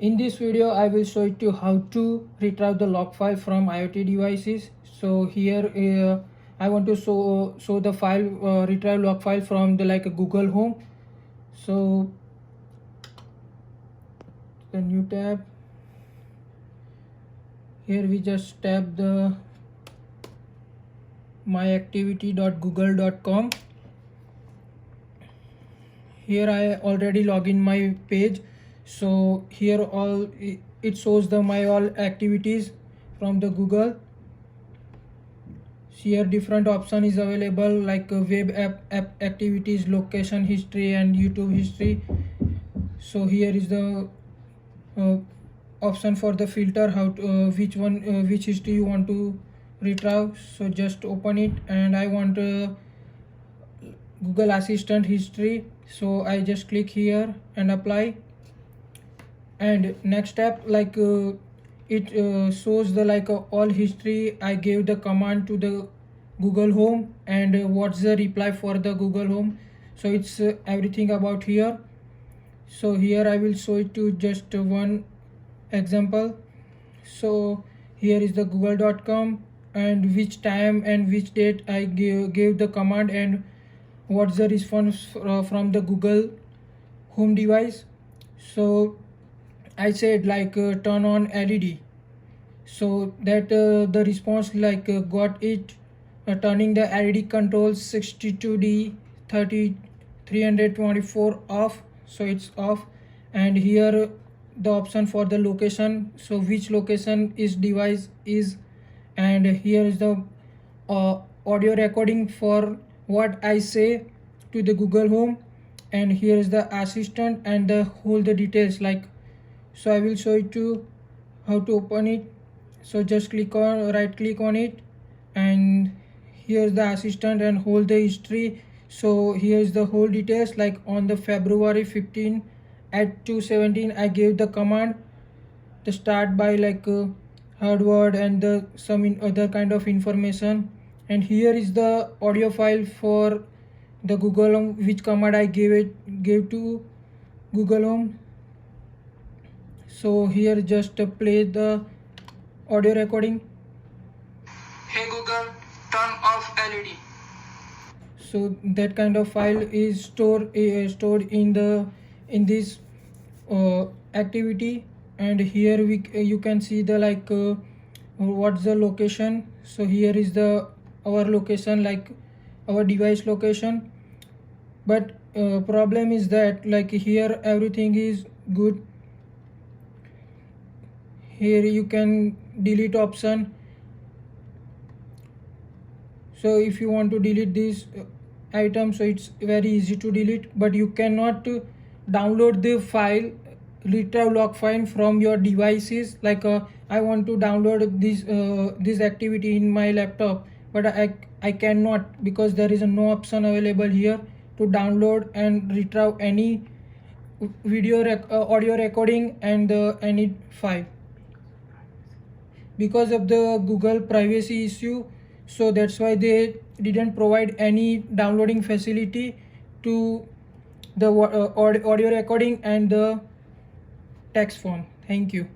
In this video I will show you how to retrieve the log file from IoT devices. So here I want to show the file retrieve log file from the like a Google Home. So the new tab, here we just tap the myactivity.google.com. Here I already log in my page. So here all it shows the my all activities from the Google. Here different option is available like web app activities, location history and YouTube history. So here is the option for the filter, how to, which history you want to retrieve. So just open it, and I want Google Assistant history, so I just click here and apply. And next step, like it shows the like all history I gave the command to the Google Home, and what's the reply for the Google Home. So it's everything about here. So here I will show it to just one example. So here is the google.com, and which time and which date I gave the command, and what's the response from the Google Home device. So I said like turn on LED, so that the response like got it turning the LED controls 62D 324 off, so it's off. And here the option for the location, so which location is device is, and here is the audio recording for what I say to the Google Home, and here is the assistant and the whole the details like. So I will show you to how to open it. So just right click on it, and here's the assistant and hold the history. So here's the whole details like on the February 15 at 2:17 I gave the command to start by like hardware and the some other kind of information. And here is the audio file for the Google Home, which command I gave to Google Home. So here just play the audio recording. Hey Google, turn off LED. So that kind of file is stored in this activity. And here you can see the like what's the location. So here is the our location, like our device location. But problem is that like here everything is good. Here you can delete option. So if you want to delete this item, so it's very easy to delete, but you cannot download the file retrieve log file from your devices. Like I want to download this activity in my laptop, but I cannot, because there is no option available here to download and retrieve any audio recording and any file because of the Google privacy issue. So that's why they didn't provide any downloading facility to the audio recording and the text form. Thank you.